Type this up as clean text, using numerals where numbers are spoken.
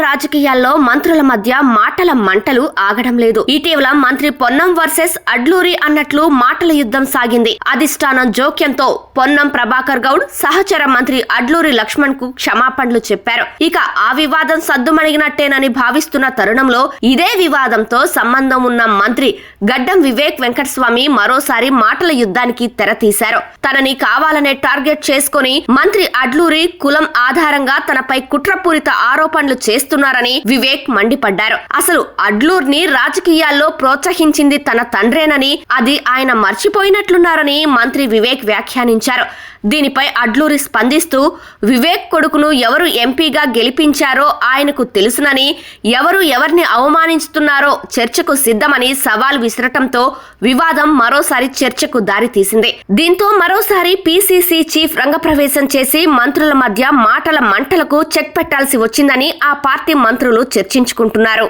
రాజకీయాల్లో మంత్రుల మధ్య మాటల మంటలు ఆగడం లేదు. ఇటీవల మంత్రి పొన్నం వర్సెస్ అడ్లూరి అన్నట్లు మాటల యుద్ధం సాగింది. అధిష్టానం జోక్యంతో పొన్నం ప్రభాకర్ గౌడ్ సహచర మంత్రి అడ్లూరి లక్ష్మణ్ కు క్షమాపణలు చెప్పారు. ఇక ఆ వివాదం సద్దుమణిగినట్టేనని భావిస్తున్న తరుణంలో ఇదే వివాదంతో సంబంధం ఉన్న మంత్రి గడ్డం వివేక్ వెంకటస్వామి మరోసారి మాటల యుద్ధానికి తెరతీశారు. తనని కావాలనే టార్గెట్ చేసుకుని మంత్రి అడ్లూరి కులం ఆధారంగా తనపై కుట్రపూరిత ఆరోపణలు చేస్తున్నారని వివేక్ మండిపడ్డారు. అసలు అడ్లూర్ని రాజకీయాల్లో ప్రోత్సహించింది తన తండ్రేనని, అది ఆయన మర్చిపోయినట్లున్నారని మంత్రి వివేక్ వ్యాఖ్యానించారు. దీనిపై అడ్లూరి స్పందిస్తూ వివేక్ కొడుకును ఎవరు ఎంపీగా గెలిపించారో ఆయనకు తెలుసునని, ఎవరు ఎవరిని అవమానిస్తున్నారో చర్చకు సిద్ధమని సవాల్ విసరటంతో వివాదం మరోసారి చర్చకు దారితీసింది. దీంతో మరోసారి పీసీసీ చీఫ్ రంగప్రవేశం చేసి మంత్రుల మధ్య మాటల మంటలకు చెక్ పెట్టాల్సి వచ్చిందని ఆ పార్టీ మంత్రులు చర్చించుకుంటున్నారు.